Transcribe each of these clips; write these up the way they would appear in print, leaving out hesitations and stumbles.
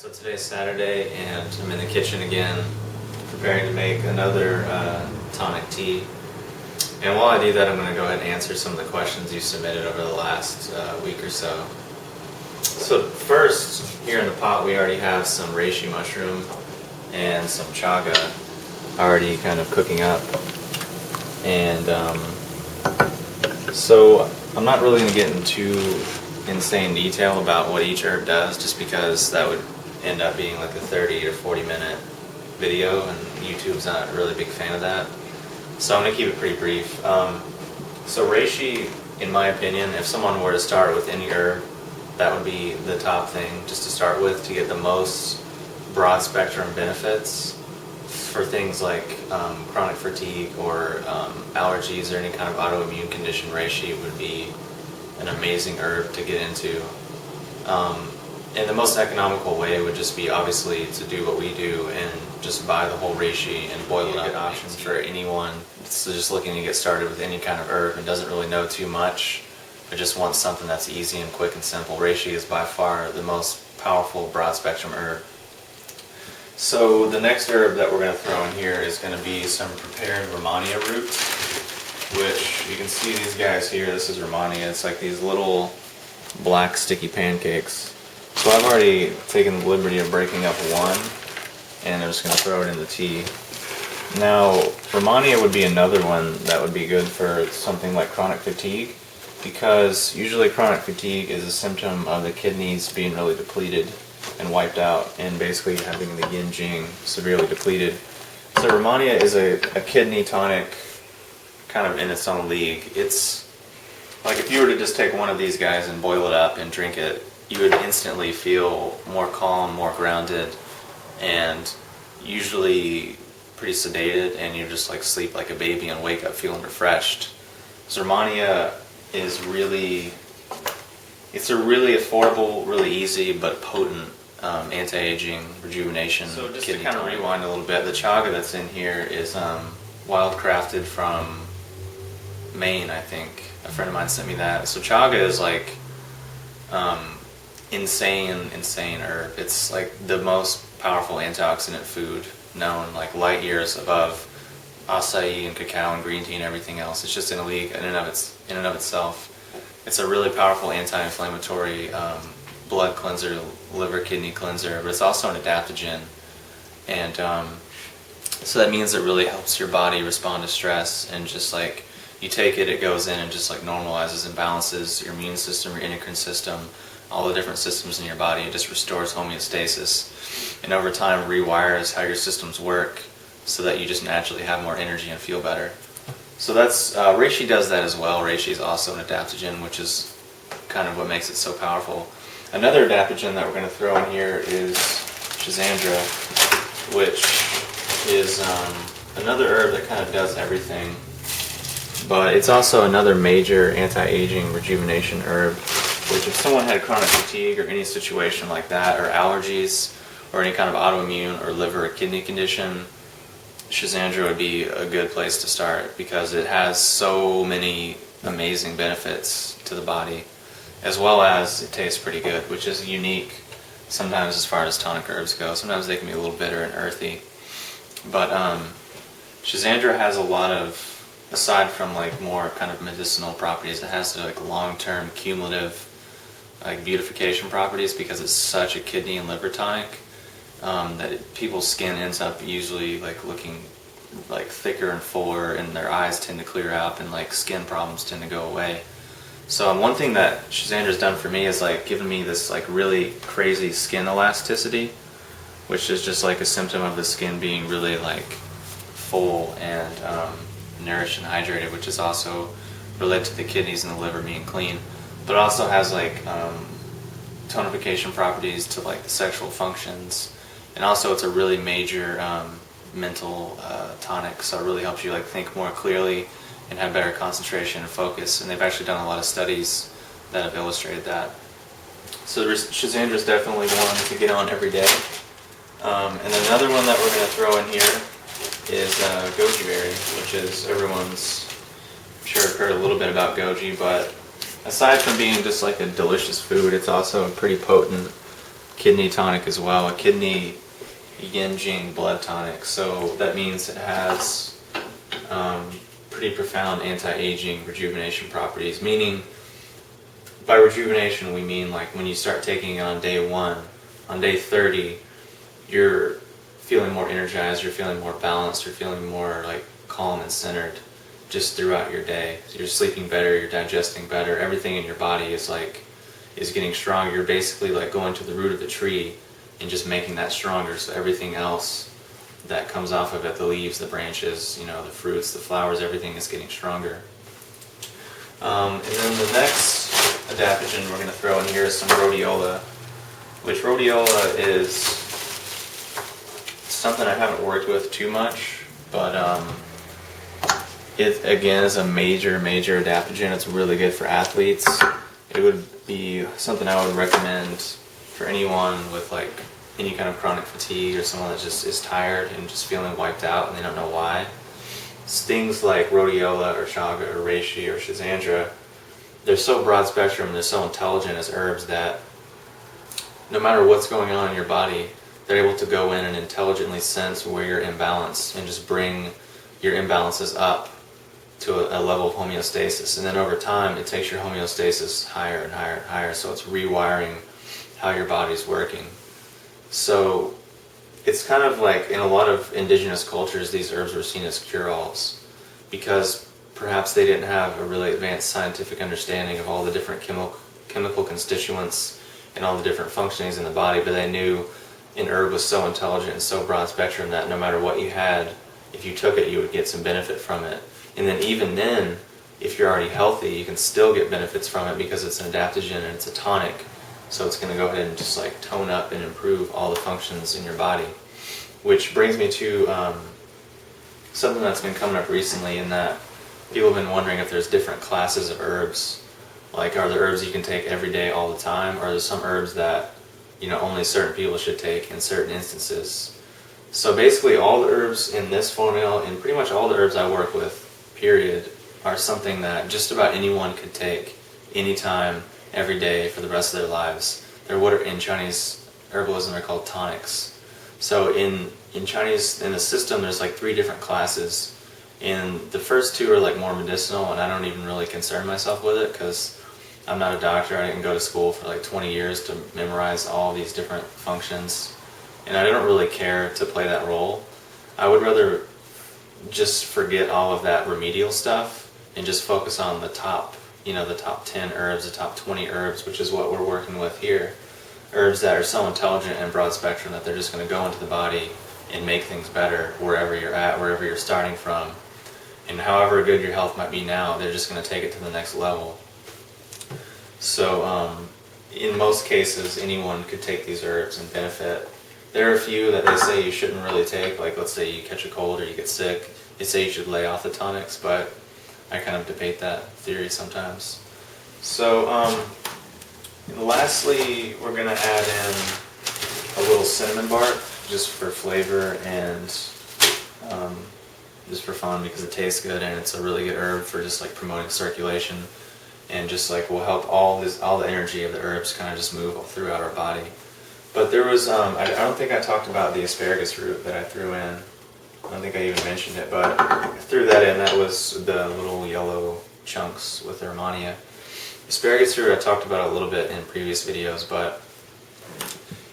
So today's Saturday and I'm in the kitchen again preparing to make another tonic tea. And while I do that, I'm going to go ahead and answer some of the questions you submitted over the last week or so. So first, here in the pot we already have some reishi mushroom and some chaga already kind of cooking up. And so I'm not really going to get into insane detail about what each herb does, just because that would end up being like a 30 or 40 minute video and YouTube's not a really big fan of that. So I'm going to keep it pretty brief. So reishi, in my opinion, if someone were to start with any herb, that would be the top thing just to start with, to get the most broad spectrum benefits for things like chronic fatigue or allergies or any kind of autoimmune condition. Reishi would be an amazing herb to get into. And the most economical way would just be obviously to do what we do and just buy the whole reishi and boil it up. Good options for anyone that's just looking to get started with any kind of herb and doesn't really know too much, but just wants something that's easy and quick and simple. Reishi is by far the most powerful broad spectrum herb. So the next herb that we're going to throw in here is going to be some prepared Rehmannia roots, which you can see these guys here. This is Rehmannia. It's like these little black sticky pancakes. So I've already taken the liberty of breaking up one, and I'm just going to throw it in the tea. Now, Rehmannia would be another one that would be good for something like chronic fatigue, because usually chronic fatigue is a symptom of the kidneys being really depleted and wiped out, and basically having the yin jing severely depleted. So Rehmannia is a kidney tonic kind of in its own league. It's like if you were to just take one of these guys and boil it up and drink it, you would instantly feel more calm, more grounded, and usually pretty sedated, and you just like sleep like a baby and wake up feeling refreshed. So Rehmannia is really, it's a really affordable, really easy but potent anti-aging rejuvenation. So just to kind of rewind a little bit, the chaga that's in here is wild crafted from Maine, I think. A friend of mine sent me that. So chaga is like insane herb. It's like the most powerful antioxidant food known, like light years above acai and cacao and green tea and everything else. It's just in a league in and of itself. It's a really powerful anti-inflammatory blood cleanser, liver kidney cleanser, but it's also an adaptogen, and so that means it really helps your body respond to stress, and just like you take it, it goes in and just like normalizes and balances your immune system, your endocrine system, all the different systems in your body. It just restores homeostasis, and over time rewires how your systems work so that you just naturally have more energy and feel better. So that's reishi does that as well. Reishi is also an adaptogen, which is kind of what makes it so powerful. Another adaptogen that we're going to throw in here is Schizandra, which is another herb that kind of does everything, but it's also another major anti-aging rejuvenation herb, which if someone had chronic fatigue or any situation like that, or allergies, or any kind of autoimmune or liver or kidney condition, Schizandra would be a good place to start, because it has so many amazing benefits to the body, as well as it tastes pretty good, which is unique sometimes as far as tonic herbs go. Sometimes they can be a little bitter and earthy, but Schizandra has a lot of, aside from like more kind of medicinal properties, it has like long-term cumulative like beautification properties, because it's such a kidney and liver tonic. That people's skin ends up usually like looking like thicker and fuller, and their eyes tend to clear out, and like skin problems tend to go away. So one thing that Schizandra's done for me is like given me this like really crazy skin elasticity, which is just like a symptom of the skin being really like full and nourished and hydrated, which is also related to the kidneys and the liver being clean, but it also has like tonification properties to like the sexual functions. And also it's a really major mental tonic, so it really helps you like think more clearly and have better concentration and focus. And they've actually done a lot of studies that have illustrated that. So Schizandra is definitely one to get on every day. And another one that we're going to throw in here is goji berry, which is everyone's, I'm sure, heard a little bit about goji, but aside from being just like a delicious food, it's also a pretty potent kidney tonic as well, a kidney yin jing blood tonic. So that means it has pretty profound anti-aging rejuvenation properties, meaning by rejuvenation we mean like when you start taking it on day 1, on day 30 you're feeling more energized, you're feeling more balanced, you're feeling more like calm and centered just throughout your day. So you're sleeping better, you're digesting better, everything in your body is getting stronger. You're basically like going to the root of the tree and just making that stronger, so everything else that comes off of it, the leaves, the branches, you know, the fruits, the flowers, everything is getting stronger. And then the next adaptogen we're going to throw in here is some rhodiola, which rhodiola is something I haven't worked with too much, but it again is a major adaptogen. It's really good for athletes. It would be something I would recommend for anyone with like any kind of chronic fatigue or someone that just is tired and just feeling wiped out and they don't know why. Things like rhodiola or chaga or reishi or schizandra, they're so broad spectrum and they're so intelligent as herbs that no matter what's going on in your body, they're able to go in and intelligently sense where you're imbalanced and just bring your imbalances up to a level of homeostasis. And then over time, it takes your homeostasis higher and higher and higher, so it's rewiring how your body's working. So it's kind of like in a lot of indigenous cultures, these herbs were seen as cure-alls because perhaps they didn't have a really advanced scientific understanding of all the different chemical constituents and all the different functionings in the body, but they knew an herb was so intelligent and so broad spectrum that no matter what you had, if you took it, you would get some benefit from it. And then even then, if you're already healthy, you can still get benefits from it because it's an adaptogen and it's a tonic. So it's going to go ahead and just like tone up and improve all the functions in your body. Which brings me to something that's been coming up recently, in that people have been wondering if there's different classes of herbs. Like, are there herbs you can take every day all the time, or are there some herbs that, you know, only certain people should take in certain instances? So basically all the herbs in this formula, and pretty much all the herbs I work with, period, are something that just about anyone could take anytime, every day, for the rest of their lives. They're what are, in Chinese herbalism, they're called tonics. So in Chinese, in the system, there's like 3 different classes. And the first 2 are like more medicinal, and I don't even really concern myself with it because I'm not a doctor. I didn't go to school for like 20 years to memorize all these different functions. And I don't really care to play that role. I would rather just forget all of that remedial stuff and just focus on the top, you know, the top 10 herbs, the top 20 herbs, which is what we're working with here. Herbs that are so intelligent and broad spectrum that they're just going to go into the body and make things better wherever you're at, wherever you're starting from. And however good your health might be now, they're just going to take it to the next level. So in most cases, anyone could take these herbs and benefit. There are a few that they say you shouldn't really take, like let's say you catch a cold or you get sick, they say you should lay off the tonics, but I kind of debate that theory sometimes. So lastly, we're going to add in a little cinnamon bark just for flavor and just for fun because it tastes good and it's a really good herb for just like promoting circulation and just like will help all the energy of the herbs kind of just move throughout our body. But there was, I don't think I talked about the asparagus root that I threw in. I don't think I even mentioned it, but I threw that in. That was the little yellow chunks with Rehmannia. Asparagus root I talked about a little bit in previous videos, but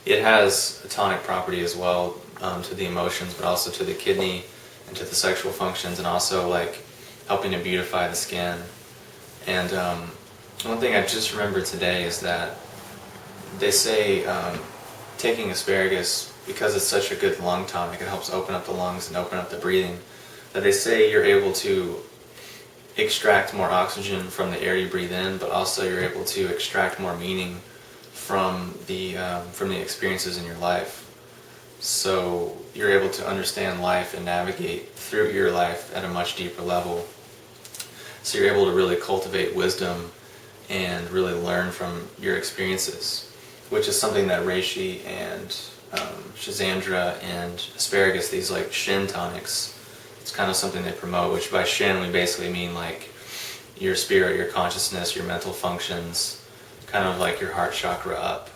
it has a tonic property as well to the emotions, but also to the kidney and to the sexual functions, and also like helping to beautify the skin. And one thing I just remembered today is that they say taking asparagus, because it's such a good lung tonic, it helps open up the lungs and open up the breathing, that they say you're able to extract more oxygen from the air you breathe in, but also you're able to extract more meaning from the experiences in your life. So you're able to understand life and navigate through your life at a much deeper level. So you're able to really cultivate wisdom and really learn from your experiences, which is something that reishi and Schizandra and asparagus, these like shin tonics, it's kind of something they promote, which by shin we basically mean like your spirit, your consciousness, your mental functions, kind of like your heart chakra up.